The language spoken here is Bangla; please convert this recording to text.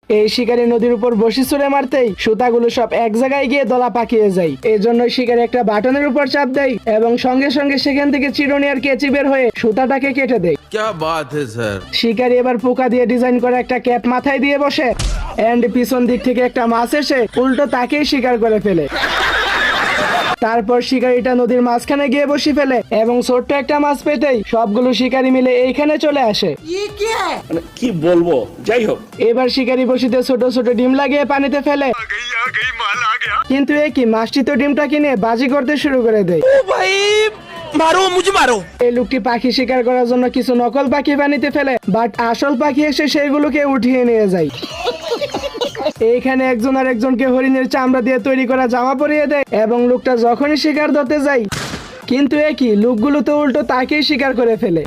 এই শিকারী নদীর উপর বসি ছুড়ে মারতেই সুতাগুলো সব এক জায়গায় গিয়ে দলা পাকিয়ে যায়। এই জন্য শিকারী একটা বাটনের উপর চাপ দেয় এবং সঙ্গে সঙ্গে সেখান থেকে চিরুনি আর কেচি বের হয়ে সুতাটাকে কেটে দেয়। क्या बात है सर। শিকারী এবার পোকা দিয়ে ডিজাইন করা একটা ক্যাপ মাথায় দিয়ে বসে এন্ড পিছন দিক থেকে একটা মাছ এসে উল্টো তাকেই শিকার করে ফেলে। তারপর শিকারীটা নদীর মাঝখানে গিয়ে বসে ফেলে এবং ছোট্ট একটা মাছ পেতেই সবগুলো শিকারী মিলে এইখানে চলে আসে। মানে কি বলবো, যাই হোক। এবার শিকারী বসিতে ছোট ছোট ডিম লাগিয়ে পানিতে ফেলে, কিন্তু এ কি, মাছটি তো ডিমটা কিনে বাজি করতে শুরু করে দেয়। मारो मुझे मारो। এই লোকটি পাখি শিকার করার জন্য কিছু নকল পাখি পানিতে ফেলে, বাট আসল পাখি এসে সেইগুলোকে উঠিয়ে নিয়ে যায়। এইখানে একজন আর একজনকে হরিণের চামড়া দিয়ে তৈরি করা জামা পরিয়ে দেয় এবং লোকটা যখনই শিকার ধরতে যায়, কিন্তু এ কি, লোকগুলো তো উল্টো তাকেই শিকার করে ফেলে।